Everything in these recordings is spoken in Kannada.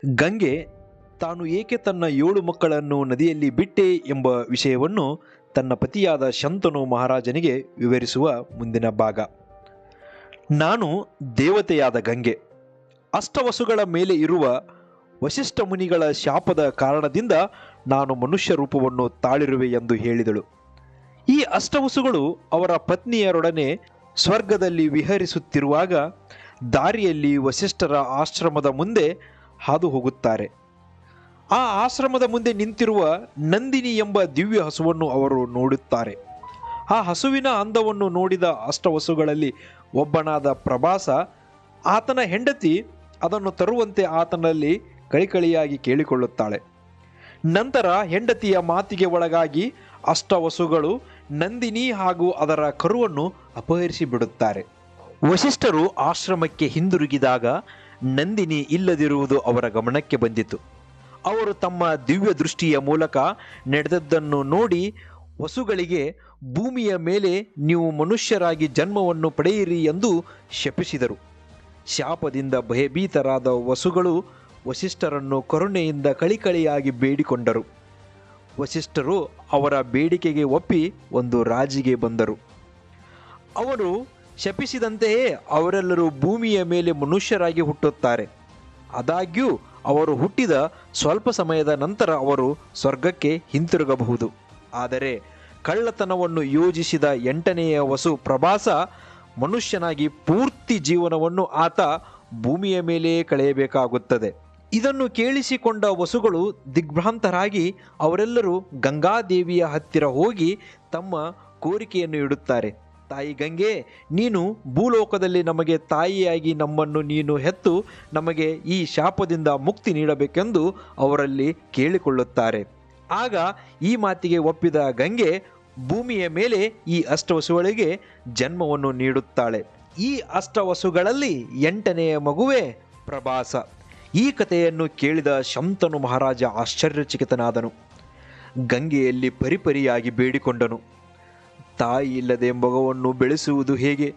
ಗಂಗೆ ತಾನು ಏಕೆ ತನ್ನ 7 ಮಕ್ಕಳನ್ನು ನದಿಯಲ್ಲಿ ಬಿಟ್ಟೆ ಎಂಬ ವಿಷಯವನ್ನು ತನ್ನ ಪತಿಯಾದ ಶಂತನು ಮಹಾರಾಜನಿಗೆ ವಿವರಿಸುವ ಮುಂದಿನ ಭಾಗ. ನಾನು ದೇವತೆಯಾದ ಗಂಗೆ. ಅಷ್ಟವಸುಗಳ ಮೇಲೆ ಇರುವ ವಸಿಷ್ಠ ಮುನಿಗಳ ಶಾಪದ ಕಾರಣದಿಂದ ನಾನು ಮನುಷ್ಯ ರೂಪವನ್ನು ತಾಳಿರುವೆ ಎಂದು ಹೇಳಿದಳು. ಈ ಅಷ್ಟವಸುಗಳು ಅವರ ಪತ್ನಿಯರೊಡನೆ ಸ್ವರ್ಗದಲ್ಲಿ ವಿಹರಿಸುತ್ತಿರುವಾಗ ದಾರಿಯಲ್ಲಿ ವಸಿಷ್ಠರ ಆಶ್ರಮದ ಮುಂದೆ ಹಾದು ಹೋಗುತ್ತಾರೆ. ಆ ಆಶ್ರಮದ ಮುಂದೆ ನಿಂತಿರುವ ನಂದಿನಿ ಎಂಬ ದಿವ್ಯ ಹಸುವನ್ನು ಅವರು ನೋಡುತ್ತಾರೆ. ಆ ಹಸುವಿನ ಅಂದವನ್ನು ನೋಡಿದ ಅಷ್ಟವಸುಗಳಲ್ಲಿ ಒಬ್ಬನಾದ ಪ್ರಭಾಸ ಆತನ ಹೆಂಡತಿ ಅದನ್ನು ತರುವಂತೆ ಆತನಲ್ಲಿ ಕಳಿಕಳಿಯಾಗಿ ಕೇಳಿಕೊಳ್ಳುತ್ತಾಳೆ. ನಂತರ ಹೆಂಡತಿಯ ಮಾತಿಗೆ ಒಳಗಾಗಿ ಅಷ್ಟವಸುಗಳು ನಂದಿನಿ ಹಾಗೂ ಅದರ ಕರುವನ್ನು ಅಪಹರಿಸಿ ಬಿಡುತ್ತಾರೆ. ವಸಿಷ್ಠರು ಆಶ್ರಮಕ್ಕೆ ಹಿಂದಿರುಗಿದಾಗ ನಂದಿನಿ ಇಲ್ಲದಿರುವುದು ಅವರ ಗಮನಕ್ಕೆ ಬಂದಿತು. ಅವರು ತಮ್ಮ ದಿವ್ಯ ದೃಷ್ಟಿಯ ಮೂಲಕ ನಡೆದದ್ದನ್ನು ನೋಡಿ ವಸುಗಳಿಗೆ ಭೂಮಿಯ ಮೇಲೆ ನೀವು ಮನುಷ್ಯರಾಗಿ ಜನ್ಮವನ್ನು ಪಡೆಯಿರಿ ಎಂದು ಶಪಿಸಿದರು. ಶಾಪದಿಂದ ಭಯಭೀತರಾದ ವಸುಗಳು ವಸಿಷ್ಠರನ್ನು ಕರುಣೆಯಿಂದ ಕಳಿಕಳಿಯಾಗಿ ಬೇಡಿಕೊಂಡರು. ವಸಿಷ್ಠರು ಅವರ ಬೇಡಿಕೆಗೆ ಒಪ್ಪಿ ಒಂದು ರಾಜಿಗೆ ಬಂದರು. ಅವರು ಶಪಿಸಿದಂತೆಯೇ ಅವರೆಲ್ಲರೂ ಭೂಮಿಯ ಮೇಲೆ ಮನುಷ್ಯರಾಗಿ ಹುಟ್ಟುತ್ತಾರೆ. ಆದಾಗ್ಯೂ ಅವರು ಹುಟ್ಟಿದ ಸ್ವಲ್ಪ ಸಮಯದ ನಂತರ ಅವರು ಸ್ವರ್ಗಕ್ಕೆ ಹಿಂತಿರುಗಬಹುದು. ಆದರೆ ಕಳ್ಳತನವನ್ನು ಯೋಜಿಸಿದ 8ನೆಯ ವಸು ಪ್ರಭಾಸ ಮನುಷ್ಯನಾಗಿ ಪೂರ್ತಿ ಜೀವನವನ್ನು ಆತ ಭೂಮಿಯ ಮೇಲೆಯೇ ಕಳೆಯಬೇಕಾಗುತ್ತದೆ. ಇದನ್ನು ಕೇಳಿಸಿಕೊಂಡ ವಸುಗಳು ದಿಗ್ಭ್ರಾಂತರಾಗಿ ಅವರೆಲ್ಲರೂ ಗಂಗಾದೇವಿಯ ಹತ್ತಿರ ಹೋಗಿ ತಮ್ಮ ಕೋರಿಕೆಯನ್ನು ಇಡುತ್ತಾರೆ. ತಾಯಿ ಗಂಗೆ, ನೀನು ಭೂಲೋಕದಲ್ಲಿ ನಮಗೆ ತಾಯಿಯಾಗಿ ನಮ್ಮನ್ನು ನೀನು ಹೆತ್ತು ನಮಗೆ ಈ ಶಾಪದಿಂದ ಮುಕ್ತಿ ನೀಡಬೇಕೆಂದು ಅವರಲ್ಲಿ ಕೇಳಿಕೊಳ್ಳುತ್ತಾರೆ. ಆಗ ಈ ಮಾತಿಗೆ ಒಪ್ಪಿದ ಗಂಗೆ ಭೂಮಿಯ ಮೇಲೆ ಈ ಅಷ್ಟವಸುಗಳಿಗೆ ಜನ್ಮವನ್ನು ನೀಡುತ್ತಾಳೆ. ಈ ಅಷ್ಟವಸುಗಳಲ್ಲಿ 8ನೆಯ ಮಗುವೇ ಪ್ರಭಾಸ. ಈ ಕಥೆಯನ್ನು ಕೇಳಿದ ಶಂತನು ಮಹಾರಾಜ ಆಶ್ಚರ್ಯಚಕಿತನಾದನು. ಗಂಗೆಯಲ್ಲಿ ಪರಿಪರಿಯಾಗಿ ಬೇಡಿಕೊಂಡನು. ತಾಯಿ ಇಲ್ಲದೆ ಮಗುವನ್ನು ಬೆಳೆಸುವುದು ಹೇಗೆ?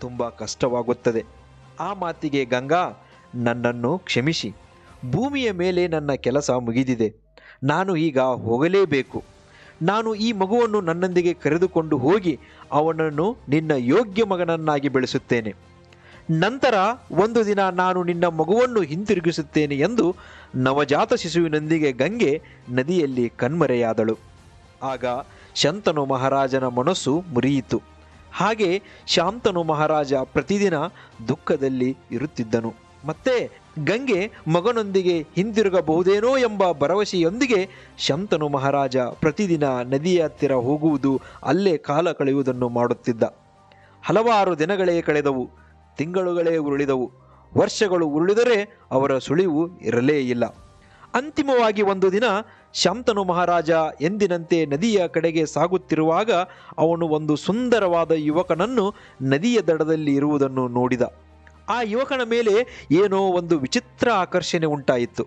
ತುಂಬ ಕಷ್ಟವಾಗುತ್ತದೆ. ಆ ಮಾತಿಗೆ ಗಂಗಾ, ನನ್ನನ್ನು ಕ್ಷಮಿಸಿ. ಭೂಮಿಯ ಮೇಲೆ ನನ್ನ ಕೆಲಸ ಮುಗಿದಿದೆ. ನಾನು ಈಗ ಹೋಗಲೇಬೇಕು. ನಾನು ಈ ಮಗುವನ್ನು ನನ್ನೊಂದಿಗೆ ಕರೆದುಕೊಂಡು ಹೋಗಿ ಅವನನ್ನು ನಿನ್ನ ಯೋಗ್ಯ ಮಗನನ್ನಾಗಿ ಬೆಳೆಸುತ್ತೇನೆ. ನಂತರ ಒಂದು ದಿನ ನಾನು ನಿನ್ನ ಮಗುವನ್ನು ಹಿಂತಿರುಗಿಸುತ್ತೇನೆ ಎಂದು ನವಜಾತ ಶಿಶುವಿನೊಂದಿಗೆ ಗಂಗೆ ನದಿಯಲ್ಲಿ ಕಣ್ಮರೆಯಾದಳು. ಆಗ ಶಂತನು ಮಹಾರಾಜನ ಮನಸ್ಸು ಮುರಿಯಿತು. ಹಾಗೆ ಶಾಂತನು ಮಹಾರಾಜ ಪ್ರತಿದಿನ ದುಃಖದಲ್ಲಿ ಇರುತ್ತಿದ್ದನು. ಮತ್ತೆ ಗಂಗೆ ಮಗನೊಂದಿಗೆ ಹಿಂದಿರುಗಬಹುದೇನೋ ಎಂಬ ಭರವಸೆಯೊಂದಿಗೆ ಶಂತನು ಮಹಾರಾಜ ಪ್ರತಿದಿನ ನದಿಯ ಹತ್ತಿರ ಹೋಗುವುದು, ಅಲ್ಲೇ ಕಾಲ ಕಳೆಯುವುದನ್ನು ಮಾಡುತ್ತಿದ್ದ. ಹಲವಾರು ದಿನಗಳೇ ಕಳೆದವು, ತಿಂಗಳುಗಳೇ ಉರುಳಿದವು, ವರ್ಷಗಳು ಉರುಳಿದರೆ ಅವರ ಸುಳಿವು ಇರಲೇ ಇಲ್ಲ. ಅಂತಿಮವಾಗಿ ಒಂದು ದಿನ ಶಾಂತನು ಮಹಾರಾಜ ಎಂದಿನಂತೆ ನದಿಯ ಕಡೆಗೆ ಸಾಗುತ್ತಿರುವಾಗ ಅವನು ಒಂದು ಸುಂದರವಾದ ಯುವಕನನ್ನು ನದಿಯ ದಡದಲ್ಲಿ ಇರುವುದನ್ನು ನೋಡಿದ. ಆ ಯುವಕನ ಮೇಲೆ ಏನೋ ಒಂದು ವಿಚಿತ್ರ ಆಕರ್ಷಣೆ ಉಂಟಾಯಿತು.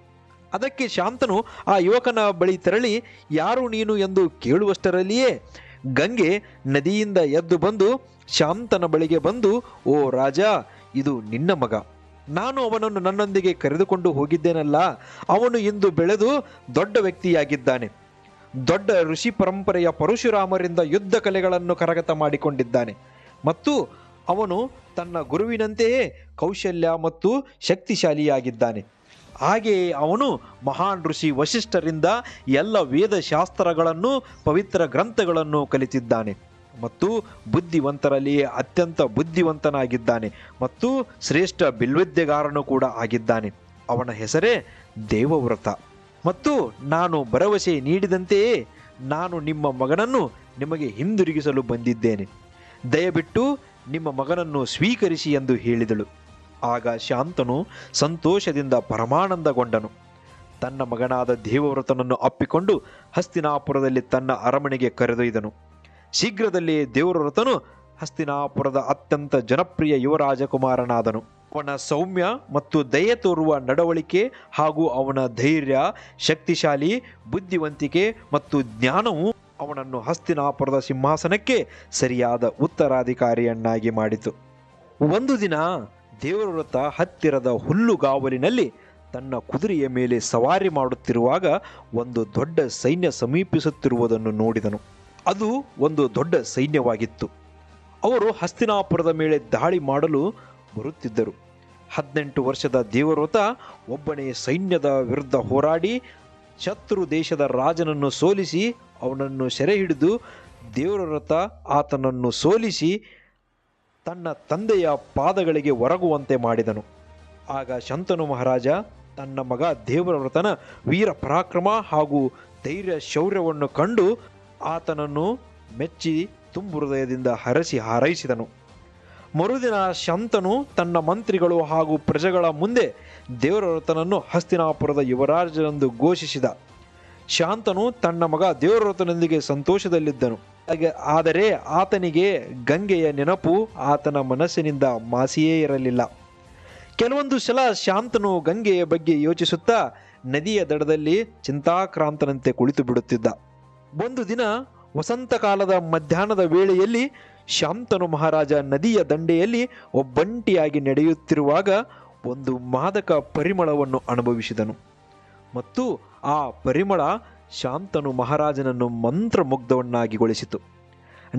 ಅದಕ್ಕೆ ಶಾಂತನು ಆ ಯುವಕನ ಬಳಿ ತೆರಳಿ ಯಾರು ನೀನು ಎಂದು ಕೇಳುವಷ್ಟರಲ್ಲಿಯೇ ಗಂಗೆ ನದಿಯಿಂದ ಎದ್ದು ಬಂದು ಶಾಂತನ ಬಳಿಗೆ ಬಂದು, ಓ ರಾಜ, ಇದು ನಿನ್ನ ಮಗ. ನಾನು ಅವನನ್ನು ನನ್ನೊಂದಿಗೆ ಕರೆದುಕೊಂಡು ಹೋಗಿದ್ದೇನಲ್ಲ, ಅವನು ಇಂದು ಬೆಳೆದು ದೊಡ್ಡ ವ್ಯಕ್ತಿಯಾಗಿದ್ದಾನೆ. ದೊಡ್ಡ ಋಷಿ ಪರಂಪರೆಯ ಪರಶುರಾಮರಿಂದ ಯುದ್ಧ ಕಲೆಗಳನ್ನು ಕರಗತ ಮಾಡಿಕೊಂಡಿದ್ದಾನೆ ಮತ್ತು ಅವನು ತನ್ನ ಗುರುವಿನಂತೆಯೇ ಕೌಶಲ್ಯ ಮತ್ತು ಶಕ್ತಿಶಾಲಿಯಾಗಿದ್ದಾನೆ. ಹಾಗೆಯೇ ಅವನು ಮಹಾನ್ ಋಷಿ ವಸಿಷ್ಠರಿಂದ ಎಲ್ಲ ವೇದಶಾಸ್ತ್ರಗಳನ್ನು, ಪವಿತ್ರ ಗ್ರಂಥಗಳನ್ನು ಕಲಿತಿದ್ದಾನೆ ಮತ್ತು ಬುದ್ಧಿವಂತರಲ್ಲಿಯೇ ಅತ್ಯಂತ ಬುದ್ಧಿವಂತನಾಗಿದ್ದಾನೆ ಮತ್ತು ಶ್ರೇಷ್ಠ ಬಿಲ್ವಿದ್ಯೆಗಾರನು ಕೂಡ ಆಗಿದ್ದಾನೆ. ಅವನ ಹೆಸರೇ ದೇವವ್ರತ. ಮತ್ತು ನಾನು ಭರವಸೆ ನೀಡಿದಂತೆಯೇ ನಾನು ನಿಮ್ಮ ಮಗನನ್ನು ನಿಮಗೆ ಹಿಂದಿರುಗಿಸಲು ಬಂದಿದ್ದೇನೆ. ದಯವಿಟ್ಟು ನಿಮ್ಮ ಮಗನನ್ನು ಸ್ವೀಕರಿಸಿ ಎಂದು ಹೇಳಿದಳು. ಆಗ ಶಾಂತನು ಸಂತೋಷದಿಂದ ಪರಮಾನಂದಗೊಂಡನು. ತನ್ನ ಮಗನಾದ ದೇವವ್ರತನನ್ನು ಅಪ್ಪಿಕೊಂಡು ಹಸ್ತಿನಾಪುರದಲ್ಲಿ ತನ್ನ ಅರಮನೆಗೆ ಕರೆದೊಯ್ದನು. ಶೀಘ್ರದಲ್ಲೇ ದೇವವ್ರತನು ಹಸ್ತಿನಾಪುರದ ಅತ್ಯಂತ ಜನಪ್ರಿಯ ಯುವರಾಜಕುಮಾರನಾದನು. ಅವನ ಸೌಮ್ಯ ಮತ್ತು ದಯೆ ತೋರುವ ನಡವಳಿಕೆ ಹಾಗೂ ಅವನ ಧೈರ್ಯ, ಶಕ್ತಿಶಾಲಿ ಬುದ್ಧಿವಂತಿಕೆ ಮತ್ತು ಜ್ಞಾನವು ಅವನನ್ನು ಹಸ್ತಿನಾಪುರದ ಸಿಂಹಾಸನಕ್ಕೆ ಸರಿಯಾದ ಉತ್ತರಾಧಿಕಾರಿಯನ್ನಾಗಿ ಮಾಡಿತು. ಒಂದು ದಿನ ದೇವವ್ರತ ಹತ್ತಿರದ ಹುಲ್ಲುಗಾವಲಿನಲ್ಲಿ ತನ್ನ ಕುದುರೆಯ ಮೇಲೆ ಸವಾರಿ ಮಾಡುತ್ತಿರುವಾಗ ಒಂದು ದೊಡ್ಡ ಸೈನ್ಯ ಸಮೀಪಿಸುತ್ತಿರುವುದನ್ನು ನೋಡಿದನು. ಅದು ಒಂದು ದೊಡ್ಡ ಸೈನ್ಯವಾಗಿತ್ತು. ಅವರು ಹಸ್ತಿನಾಪುರದ ಮೇಲೆ ದಾಳಿ ಮಾಡಲು ಬರುತ್ತಿದ್ದರು. 18 ವರ್ಷದ ದೇವವ್ರತ ಒಬ್ಬನೇ ಸೈನ್ಯದ ವಿರುದ್ಧ ಹೋರಾಡಿ ಶತ್ರು ದೇಶದ ರಾಜನನ್ನು ಸೋಲಿಸಿ ಅವನನ್ನು ಸೆರೆ ಹಿಡಿದು ದೇವವ್ರತ ಆತನನ್ನು ಸೋಲಿಸಿ ತನ್ನ ತಂದೆಯ ಪಾದಗಳಿಗೆ ಒರಗುವಂತೆ ಮಾಡಿದನು. ಆಗ ಶಂತನು ಮಹಾರಾಜ ತನ್ನ ಮಗ ದೇವವ್ರತನ ವೀರ ಪರಾಕ್ರಮ ಹಾಗೂ ಧೈರ್ಯ ಶೌರ್ಯವನ್ನು ಕಂಡು ಆತನನ್ನು ಮೆಚ್ಚಿ ತುಂಬು ಹೃದಯದಿಂದ ಹರಸಿ ಹಾರೈಸಿದನು. ಮರುದಿನ ಶಂತನು ತನ್ನ ಮಂತ್ರಿಗಳು ಹಾಗೂ ಪ್ರಜೆಗಳ ಮುಂದೆ ದೇವವ್ರತನನ್ನು ಹಸ್ತಿನಾಪುರದ ಯುವರಾಜನೆಂದು ಘೋಷಿಸಿದ. ಶಾಂತನು ತನ್ನ ಮಗ ದೇವವ್ರತನೊಂದಿಗೆ ಸಂತೋಷದಲ್ಲಿದ್ದನು. ಆದರೆ ಆತನಿಗೆ ಗಂಗೆಯ ನೆನಪು ಆತನ ಮನಸ್ಸಿನಿಂದ ಮಾಸಿಯೇ ಇರಲಿಲ್ಲ. ಕೆಲವೊಂದು ಸಲ ಶಾಂತನು ಗಂಗೆಯ ಬಗ್ಗೆ ಯೋಚಿಸುತ್ತಾ ನದಿಯ ದಡದಲ್ಲಿ ಚಿಂತಾಕ್ರಾಂತನಂತೆ ಕುಳಿತು ಬಿಡುತ್ತಿದ್ದ. ಒಂದು ದಿನ ವಸಂತಕಾಲದ ಮಧ್ಯಾಹ್ನದ ವೇಳೆಯಲ್ಲಿ ಶಾಂತನು ಮಹಾರಾಜ ನದಿಯ ದಂಡೆಯಲ್ಲಿ ಒಬ್ಬಂಟಿಯಾಗಿ ನಡೆಯುತ್ತಿರುವಾಗ ಒಂದು ಮಾದಕ ಪರಿಮಳವನ್ನು ಅನುಭವಿಸಿದನು. ಮತ್ತು ಆ ಪರಿಮಳ ಶಾಂತನು ಮಹಾರಾಜನನ್ನು ಮಂತ್ರಮುಗ್ಧವನ್ನಾಗಿಗೊಳಿಸಿತು.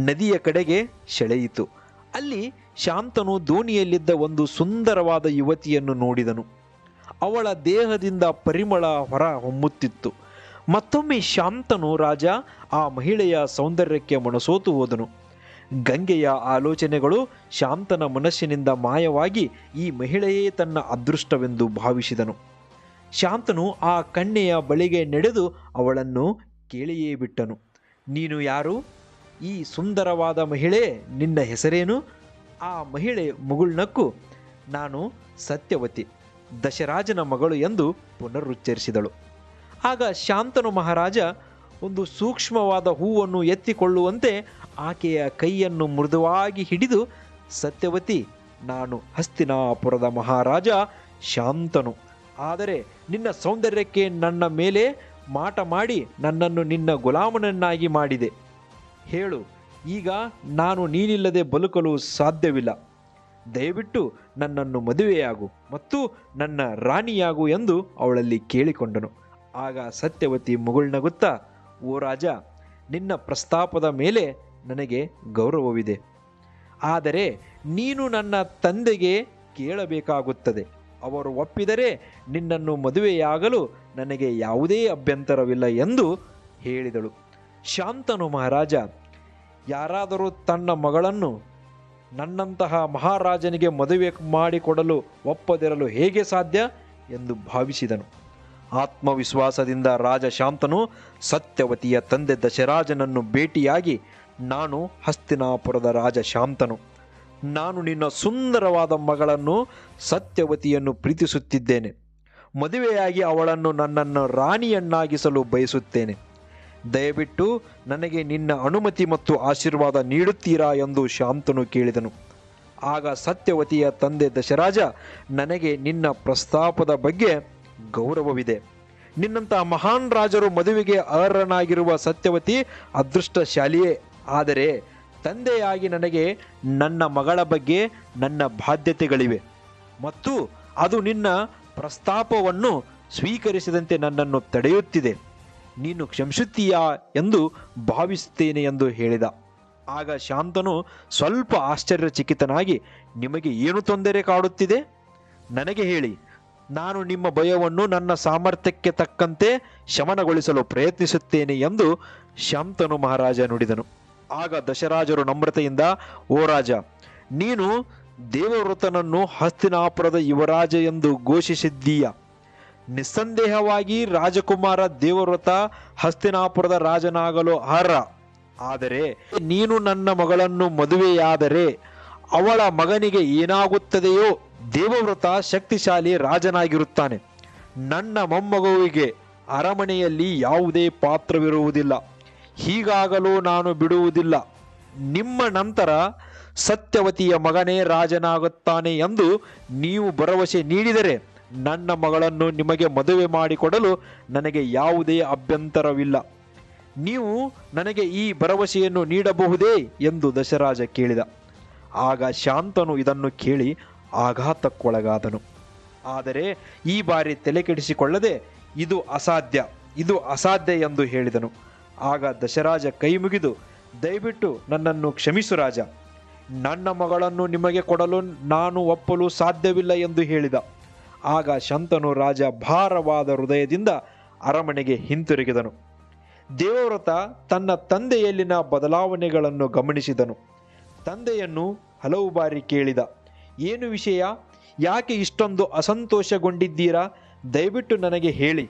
ನದಿಯ ಕಡೆಗೆ ಸೆಳೆಯಿತು. ಅಲ್ಲಿ ಶಾಂತನು ದೋಣಿಯಲ್ಲಿದ್ದ ಒಂದು ಸುಂದರವಾದ ಯುವತಿಯನ್ನು ನೋಡಿದನು. ಅವಳ ದೇಹದಿಂದ ಪರಿಮಳ ಹೊರ ಹೊಮ್ಮುತ್ತಿತ್ತು. ಮತ್ತೊಮ್ಮೆ ಶಾಂತನು ರಾಜ ಆ ಮಹಿಳೆಯ ಸೌಂದರ್ಯಕ್ಕೆ ಮನಸೋತು ಹೋದನು. ಗಂಗೆಯ ಆಲೋಚನೆಗಳು ಶಾಂತನ ಮನಸ್ಸಿನಿಂದ ಮಾಯವಾಗಿ ಈ ಮಹಿಳೆಯೇ ತನ್ನ ಅದೃಷ್ಟವೆಂದು ಭಾವಿಸಿದನು. ಶಾಂತನು ಆ ಕನ್ಯೆಯ ಬಳಿಗೆ ನಡೆದು ಅವಳನ್ನು ಕೇಳಿಯೇ ಬಿಟ್ಟನು. ನೀನು ಯಾರು? ಈ ಸುಂದರವಾದ ಮಹಿಳೆ, ನಿನ್ನ ಹೆಸರೇನು? ಆ ಮಹಿಳೆ ಮುಗುಳ್ನಕ್ಕು ನಾನು ಸತ್ಯವತಿ, ದಶರಾಜನ ಮಗಳು ಎಂದು ಪುನರುಚ್ಚರಿಸಿದಳು. ಆಗ ಶಾಂತನು ಮಹಾರಾಜ ಒಂದು ಸೂಕ್ಷ್ಮವಾದ ಹೂವನ್ನು ಎತ್ತಿಕೊಳ್ಳುವಂತೆ ಆಕೆಯ ಕೈಯನ್ನು ಮೃದುವಾಗಿ ಹಿಡಿದು, ಸತ್ಯವತಿ, ನಾನು ಹಸ್ತಿನಾಪುರದ ಮಹಾರಾಜ ಶಾಂತನು. ಆದರೆ ನಿನ್ನ ಸೌಂದರ್ಯಕ್ಕೆ ನನ್ನ ಮೇಲೆ ಮಾಟ ಮಾಡಿ ನನ್ನನ್ನು ನಿನ್ನ ಗುಲಾಮನನ್ನಾಗಿ ಮಾಡಿದೆ. ಹೇಳು, ಈಗ ನಾನು ನೀನಿಲ್ಲದೆ ಬದುಕಲು ಸಾಧ್ಯವಿಲ್ಲ. ದಯವಿಟ್ಟು ನನ್ನನ್ನು ಮದುವೆಯಾಗು ಮತ್ತು ನನ್ನ ರಾಣಿಯಾಗು ಎಂದು ಅವಳಲ್ಲಿ ಕೇಳಿಕೊಂಡನು. ಆಗ ಸತ್ಯವತಿ ಮುಗುಳ್ನಗುತ್ತಾ, ಓ ರಾಜ, ನಿನ್ನ ಪ್ರಸ್ತಾಪದ ಮೇಲೆ ನನಗೆ ಗೌರವವಿದೆ. ಆದರೆ ನೀನು ನನ್ನ ತಂದೆಗೆ ಕೇಳಬೇಕಾಗುತ್ತದೆ. ಅವರು ಒಪ್ಪಿದರೆ ನಿನ್ನನ್ನು ಮದುವೆಯಾಗಲು ನನಗೆ ಯಾವುದೇ ಅಭ್ಯಂತರವಿಲ್ಲ ಎಂದು ಹೇಳಿದಳು. ಶಾಂತನು ಮಹಾರಾಜ ಯಾರಾದರೂ ತನ್ನ ಮಗಳನ್ನು ನನ್ನಂತಹ ಮಹಾರಾಜನಿಗೆ ಮದುವೆ ಮಾಡಿಕೊಡಲು ಒಪ್ಪದಿರಲು ಹೇಗೆ ಸಾಧ್ಯ ಎಂದು ಭಾವಿಸಿದನು. ಆತ್ಮವಿಶ್ವಾಸದಿಂದ ರಾಜ ಶಾಂತನು ಸತ್ಯವತಿಯ ತಂದೆ ದಶರಾಜನನ್ನು ಭೇಟಿಯಾಗಿ, ನಾನು ಹಸ್ತಿನಾಪುರದ ರಾಜ ಶಾಂತನು. ನಾನು ನಿನ್ನ ಸುಂದರವಾದ ಮಗಳನ್ನು ಸತ್ಯವತಿಯನ್ನು ಪ್ರೀತಿಸುತ್ತಿದ್ದೇನೆ. ಮದುವೆಯಾಗಿ ಅವಳನ್ನು ನನ್ನನ್ನು ರಾಣಿಯನ್ನಾಗಿಸಲು ಬಯಸುತ್ತೇನೆ. ದಯವಿಟ್ಟು ನನಗೆ ನಿನ್ನ ಅನುಮತಿ ಮತ್ತು ಆಶೀರ್ವಾದ ನೀಡುತ್ತೀರಾ ಎಂದು ಶಾಂತನು ಕೇಳಿದನು. ಆಗ ಸತ್ಯವತಿಯ ತಂದೆ ದಶರಾಜ, ನನಗೆ ನಿನ್ನ ಪ್ರಸ್ತಾಪದ ಬಗ್ಗೆ ಗೌರವವಿದೆ. ನಿನ್ನಂತಹ ಮಹಾನ್ ರಾಜರು ಮದುವೆಗೆ ಅರ್ಹನಾಗಿರುವ ಸತ್ಯವತಿ ಅದೃಷ್ಟಶಾಲಿಯೇ. ಆದರೆ ತಂದೆಯಾಗಿ ನನಗೆ ನನ್ನ ಮಗಳ ಬಗ್ಗೆ ನನ್ನ ಬಾಧ್ಯತೆಗಳಿವೆ ಮತ್ತು ಅದು ನಿನ್ನ ಪ್ರಸ್ತಾಪವನ್ನು ಸ್ವೀಕರಿಸಿದಂತೆ ನನ್ನನ್ನು ತಡೆಯುತ್ತಿದೆ. ನೀನು ಕ್ಷಮಿಸುತ್ತೀಯಾ ಎಂದು ಭಾವಿಸುತ್ತೇನೆ ಎಂದು ಹೇಳಿದ. ಆಗ ಶಾಂತನು ಸ್ವಲ್ಪ ಆಶ್ಚರ್ಯಚಕಿತನಾಗಿ, ನಿಮಗೆ ಏನು ತೊಂದರೆ ಕಾಡುತ್ತಿದೆ? ನನಗೆ ಹೇಳಿ, ನಾನು ನಿಮ್ಮ ಭಯವನ್ನು ನನ್ನ ಸಾಮರ್ಥ್ಯಕ್ಕೆ ತಕ್ಕಂತೆ ಶಮನಗೊಳಿಸಲು ಪ್ರಯತ್ನಿಸುತ್ತೇನೆ ಎಂದು ಶಾಂತನು ಮಹಾರಾಜ ನುಡಿದನು. ಆಗ ದಶರಾಜರು ನಮ್ರತೆಯಿಂದ, ಓ ರಾಜ, ನೀನು ದೇವವ್ರತನನ್ನು ಹಸ್ತಿನಾಪುರದ ಯುವರಾಜ ಎಂದು ಘೋಷಿಸಿದ್ದೀಯ. ನಿಸ್ಸಂದೇಹವಾಗಿ ರಾಜಕುಮಾರ ದೇವವ್ರತ ಹಸ್ತಿನಾಪುರದ ರಾಜನಾಗಲು ಅರ್ಹ. ಆದರೆ ನೀನು ನನ್ನ ಮಗಳನ್ನು ಮದುವೆಯಾದರೆ ಅವಳ ಮಗನಿಗೆ ಏನಾಗುತ್ತದೆಯೋ? ದೇವವ್ರತ ಶಕ್ತಿಶಾಲಿ ರಾಜನಾಗಿರುತ್ತಾನೆ. ನನ್ನ ಮೊಮ್ಮಗುವಿಗೆ ಅರಮನೆಯಲ್ಲಿ ಯಾವುದೇ ಪಾತ್ರವಿರುವುದಿಲ್ಲ. ಹೀಗಾಗಲು ನಾನು ಬಿಡುವುದಿಲ್ಲ. ನಿಮ್ಮ ನಂತರ ಸತ್ಯವತಿಯ ಮಗನೇ ರಾಜನಾಗುತ್ತಾನೆ ಎಂದು ನೀವು ಭರವಸೆ ನೀಡಿದರೆ ನನ್ನ ಮಗಳನ್ನು ನಿಮಗೆ ಮದುವೆ ಮಾಡಿಕೊಡಲು ನನಗೆ ಯಾವುದೇ ಅಭ್ಯಂತರವಿಲ್ಲ. ನೀವು ನನಗೆ ಈ ಭರವಸೆಯನ್ನು ನೀಡಬಹುದೇ ಎಂದು ದಶರಾಜ ಕೇಳಿದ. ಆಗ ಶಾಂತನು ಇದನ್ನು ಕೇಳಿ ಆಘಾತಕ್ಕೊಳಗಾದನು. ಆದರೆ ಈ ಬಾರಿ ತಲೆಕೆಡಿಸಿಕೊಳ್ಳದೆ ಇದು ಅಸಾಧ್ಯ ಎಂದು ಹೇಳಿದನು. ಆಗ ದಶರಾಜ ಕೈ ಮುಗಿದು, ದಯವಿಟ್ಟು ನನ್ನನ್ನು ಕ್ಷಮಿಸು ರಾಜ, ನನ್ನ ಮಗಳನ್ನು ನಿಮಗೆ ಕೊಡಲು ನಾನು ಒಪ್ಪಲು ಸಾಧ್ಯವಿಲ್ಲ ಎಂದು ಹೇಳಿದ. ಆಗ ಶಂತನು ರಾಜ ಭಾರವಾದ ಹೃದಯದಿಂದ ಅರಮನೆಗೆ ಹಿಂತಿರುಗಿದನು. ದೇವವ್ರತ ತನ್ನ ತಂದೆಯಲ್ಲಿನ ಬದಲಾವಣೆಗಳನ್ನು ಗಮನಿಸಿದನು. ತಂದೆಯನ್ನು ಹಲವು ಬಾರಿ ಕೇಳಿದ, ಏನು ವಿಷಯ, ಯಾಕೆ ಇಷ್ಟೊಂದು ಅಸಂತೋಷಗೊಂಡಿದ್ದೀರಾ? ದಯವಿಟ್ಟು ನನಗೆ ಹೇಳಿ,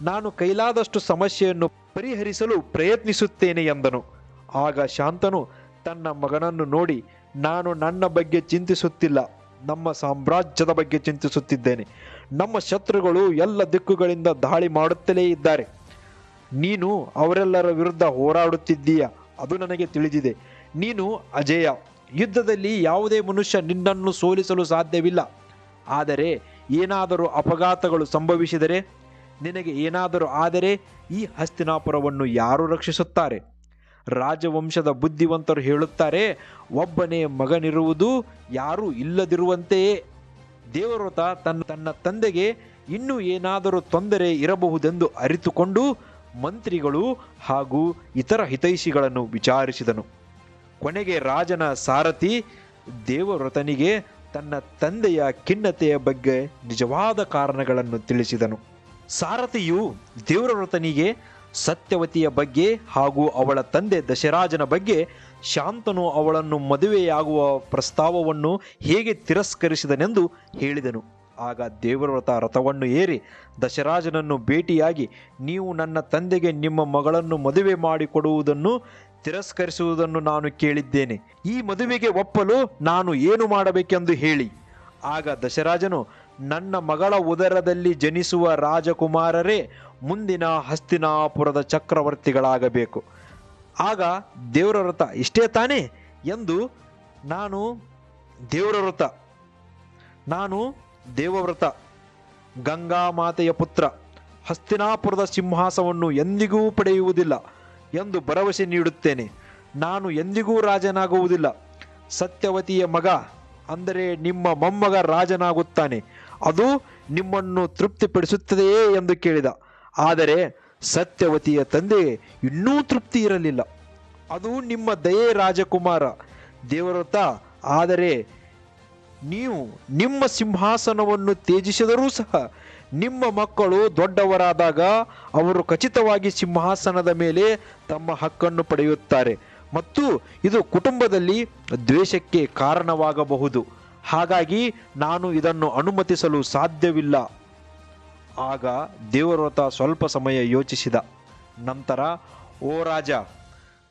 ನಾನು ಕೈಲಾದಷ್ಟು ಸಮಸ್ಯೆಯನ್ನು ಪರಿಹರಿಸಲು ಪ್ರಯತ್ನಿಸುತ್ತೇನೆ ಎಂದನು. ಆಗ ಶಾಂತನು ತನ್ನ ಮಗನನ್ನು ನೋಡಿ, ನಾನು ನನ್ನ ಬಗ್ಗೆ ಚಿಂತಿಸುತ್ತಿಲ್ಲ, ನಮ್ಮ ಸಾಮ್ರಾಜ್ಯದ ಬಗ್ಗೆ ಚಿಂತಿಸುತ್ತಿದ್ದೇನೆ. ನಮ್ಮ ಶತ್ರುಗಳು ಎಲ್ಲ ದಿಕ್ಕುಗಳಿಂದ ದಾಳಿ ಮಾಡುತ್ತಲೇ ಇದ್ದಾರೆ. ನೀನು ಅವರೆಲ್ಲರ ವಿರುದ್ಧ ಹೋರಾಡುತ್ತಿದ್ದೀಯ, ಅದು ನನಗೆ ತಿಳಿದಿದೆ. ನೀನು ಅಜೇಯ, ಯುದ್ಧದಲ್ಲಿ ಯಾವುದೇ ಮನುಷ್ಯ ನಿನ್ನನ್ನು ಸೋಲಿಸಲು ಸಾಧ್ಯವಿಲ್ಲ. ಆದರೆ ಏನಾದರೂ ಅಪಘಾತಗಳು ಸಂಭವಿಸಿದರೆ, ನಿನಗೆ ಏನಾದರೂ ಆದರೆ ಈ ಹಸ್ತಿನಾಪುರವನ್ನು ಯಾರು ರಕ್ಷಿಸುತ್ತಾರೆ? ರಾಜವಂಶದ ಬುದ್ಧಿವಂತರು ಹೇಳುತ್ತಾರೆ, ಒಬ್ಬನೇ ಮಗನಿರುವುದು ಯಾರೂ ಇಲ್ಲದಿರುವಂತೆಯೇ. ದೇವವ್ರತ ತನ್ನ ತಂದೆಗೆ ಇನ್ನೂ ಏನಾದರೂ ತೊಂದರೆ ಇರಬಹುದೆಂದು ಅರಿತುಕೊಂಡು ಮಂತ್ರಿಗಳು ಹಾಗೂ ಇತರ ಹಿತೈಷಿಗಳನ್ನು ವಿಚಾರಿಸಿದನು. ಕೊನೆಗೆ ರಾಜನ ಸಾರಥಿ ದೇವವ್ರತನಿಗೆ ತನ್ನ ತಂದೆಯ ಖಿನ್ನತೆಯ ಬಗ್ಗೆ ನಿಜವಾದ ಕಾರಣಗಳನ್ನು ತಿಳಿಸಿದನು. ಸಾರಥಿಯು ದೇವವ್ರತನಿಗೆ ಸತ್ಯವತಿಯ ಬಗ್ಗೆ ಹಾಗೂ ಅವಳ ತಂದೆ ದಶರಾಜನ ಬಗ್ಗೆ, ಶಾಂತನು ಅವಳನ್ನು ಮದುವೆಯಾಗುವ ಪ್ರಸ್ತಾವವನ್ನು ಹೇಗೆ ತಿರಸ್ಕರಿಸಿದನೆಂದು ಹೇಳಿದನು. ಆಗ ದೇವವ್ರತ ರಥವನ್ನು ಏರಿ ದಶರಾಜನನ್ನು ಭೇಟಿಯಾಗಿ, ನೀವು ನನ್ನ ತಂದೆಗೆ ನಿಮ್ಮ ಮಗಳನ್ನು ಮದುವೆ ಮಾಡಿಕೊಡುವುದನ್ನು ತಿರಸ್ಕರಿಸುವುದನ್ನು ನಾನು ಕೇಳಿದ್ದೇನೆ. ಈ ಮದುವೆಗೆ ಒಪ್ಪಲು ನಾನು ಏನು ಮಾಡಬೇಕೆಂದು ಹೇಳಿ. ಆಗ ದಶರಾಜನು, ನನ್ನ ಮಗಳ ಉದರದಲ್ಲಿ ಜನಿಸುವ ರಾಜಕುಮಾರರೇ ಮುಂದಿನ ಹಸ್ತಿನಾಪುರದ ಚಕ್ರವರ್ತಿಗಳಾಗಬೇಕು. ಆಗ ದೇವವ್ರತ, ಇಷ್ಟೇ ತಾನೇ ಎಂದು, ನಾನು ದೇವವ್ರತ ಗಂಗಾ ಮಾತೆಯ ಪುತ್ರ, ಹಸ್ತಿನಾಪುರದ ಸಿಂಹಾಸವನ್ನು ಎಂದಿಗೂ ಪಡೆಯುವುದಿಲ್ಲ ಎಂದು ಭರವಸೆ ನೀಡುತ್ತೇನೆ. ನಾನು ಎಂದಿಗೂ ರಾಜನಾಗುವುದಿಲ್ಲ. ಸತ್ಯವತಿಯ ಮಗ, ಅಂದರೆ ನಿಮ್ಮ ಮೊಮ್ಮಗ ರಾಜನಾಗುತ್ತಾನೆ. ಅದು ನಿಮ್ಮನ್ನು ತೃಪ್ತಿಪಡಿಸುತ್ತದೆಯೇ ಎಂದು ಕೇಳಿದ. ಆದರೆ ಸತ್ಯವತಿಯ ತಂದೆಗೆ ಇನ್ನೂ ತೃಪ್ತಿ ಇರಲಿಲ್ಲ. ಅದು ನಿಮ್ಮ ದಯೆ ರಾಜಕುಮಾರ ದೇವವ್ರತ, ಆದರೆ ನೀವು ನಿಮ್ಮ ಸಿಂಹಾಸನವನ್ನು ತ್ಯಜಿಸಿದರೂ ಸಹ ನಿಮ್ಮ ಮಕ್ಕಳು ದೊಡ್ಡವರಾದಾಗ ಅವರು ಖಚಿತವಾಗಿ ಸಿಂಹಾಸನದ ಮೇಲೆ ತಮ್ಮ ಹಕ್ಕನ್ನು ಪಡೆಯುತ್ತಾರೆ ಮತ್ತು ಇದು ಕುಟುಂಬದಲ್ಲಿ ದ್ವೇಷಕ್ಕೆ ಕಾರಣವಾಗಬಹುದು. ಹಾಗಾಗಿ ನಾನು ಇದನ್ನು ಅನುಮತಿಸಲು ಸಾಧ್ಯವಿಲ್ಲ. ಆಗ ದೇವವ್ರತ ಸ್ವಲ್ಪ ಸಮಯ ಯೋಚಿಸಿದ ನಂತರ, ಓ ರಾಜ,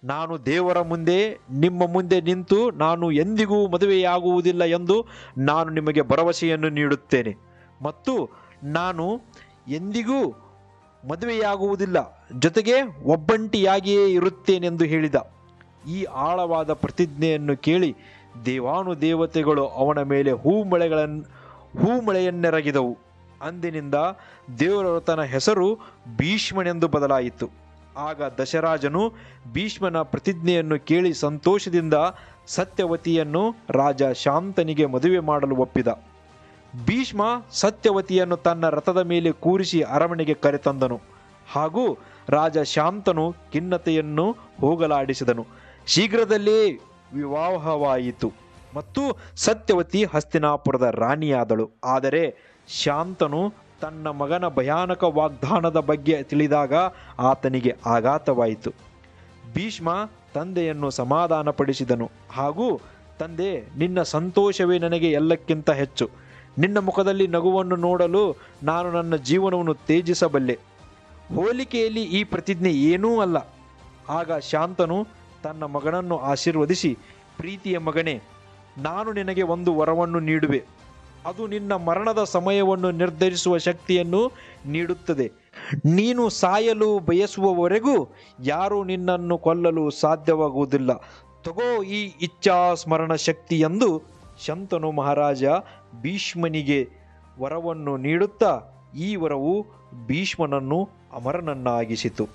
ನಾನು ದೇವರ ಮುಂದೆ ನಿಮ್ಮ ಮುಂದೆ ನಿಂತು ನಾನು ಎಂದಿಗೂ ಮದುವೆಯಾಗುವುದಿಲ್ಲ ಎಂದು ನಾನು ನಿಮಗೆ ಭರವಸೆಯನ್ನು ನೀಡುತ್ತೇನೆ ಮತ್ತು ನಾನು ಎಂದಿಗೂ ಮದುವೆಯಾಗುವುದಿಲ್ಲ, ಜೊತೆಗೆ ಒಬ್ಬಂಟಿಯಾಗಿಯೇ ಇರುತ್ತೇನೆಂದು ಹೇಳಿದ. ಈ ಆಳವಾದ ಪ್ರತಿಜ್ಞೆಯನ್ನು ಕೇಳಿ ದೇವಾನುದೇವತೆಗಳು ಅವನ ಮೇಲೆ ಹೂಮಳೆಯನ್ನೆರಗಿದವು. ಅಂದಿನಿಂದ ದೇವವ್ರತನ ಹೆಸರು ಭೀಷ್ಮನೆಂದು ಬದಲಾಯಿತು. ಆಗ ದಶರಾಜನು ಭೀಷ್ಮನ ಪ್ರತಿಜ್ಞೆಯನ್ನು ಕೇಳಿ ಸಂತೋಷದಿಂದ ಸತ್ಯವತಿಯನ್ನು ರಾಜ ಶಾಂತನಿಗೆ ಮದುವೆ ಮಾಡಲು ಒಪ್ಪಿದ. ಭೀಷ್ಮ ಸತ್ಯವತಿಯನ್ನು ತನ್ನ ರಥದ ಮೇಲೆ ಕೂರಿಸಿ ಅರಮನೆಗೆ ಕರೆತಂದನು ಹಾಗೂ ರಾಜ ಶಾಂತನು ಖಿನ್ನತೆಯನ್ನು ಹೋಗಲಾಡಿಸಿದನು. ಶೀಘ್ರದಲ್ಲೇ ವಿವಾಹವಾಯಿತು ಮತ್ತು ಸತ್ಯವತಿ ಹಸ್ತಿನಾಪುರದ ರಾಣಿಯಾದಳು. ಆದರೆ ಶಾಂತನು ತನ್ನ ಮಗನ ಭಯಾನಕ ವಾಗ್ದಾನದ ಬಗ್ಗೆ ತಿಳಿದಾಗ ಆತನಿಗೆ ಆಘಾತವಾಯಿತು. ಭೀಷ್ಮ ತಂದೆಯನ್ನು ಸಮಾಧಾನಪಡಿಸಿದನು ಹಾಗೂ, ತಂದೆ, ನಿನ್ನ ಸಂತೋಷವೇ ನನಗೆ ಎಲ್ಲಕ್ಕಿಂತ ಹೆಚ್ಚು. ನಿನ್ನ ಮುಖದಲ್ಲಿ ನಗುವನ್ನು ನೋಡಲು ನಾನು ನನ್ನ ಜೀವನವನ್ನು ತ್ಯಜಿಸಬಲ್ಲೆ. ಹೋಲಿಕೆಯಲ್ಲಿ ಈ ಪ್ರತಿಜ್ಞೆ ಏನೂ ಅಲ್ಲ. ಆಗ ಶಾಂತನು ತನ್ನ ಮಗನನ್ನು ಆಶೀರ್ವದಿಸಿ, ಪ್ರೀತಿಯ ಮಗನೇ, ನಾನು ನಿನಗೆ ಒಂದು ವರವನ್ನು ನೀಡುವೆ. ಅದು ನಿನ್ನ ಮರಣದ ಸಮಯವನ್ನು ನಿರ್ಧರಿಸುವ ಶಕ್ತಿಯನ್ನು ನೀಡುತ್ತದೆ. ನೀನು ಸಾಯಲು ಬಯಸುವವರೆಗೂ ಯಾರೂ ನಿನ್ನನ್ನು ಕೊಲ್ಲಲು ಸಾಧ್ಯವಾಗುವುದಿಲ್ಲ. ತಗೋ ಈ ಇಚ್ಛಾ ಸ್ಮರಣ ಶಕ್ತಿ ಎಂದು ಶಂತನು ಮಹಾರಾಜ ಭೀಷ್ಮನಿಗೆ ವರವನ್ನು ನೀಡುತ್ತಾ, ಈ ವರವು ಭೀಷ್ಮನನ್ನು ಅಮರನನ್ನಾಗಿಸಿತು.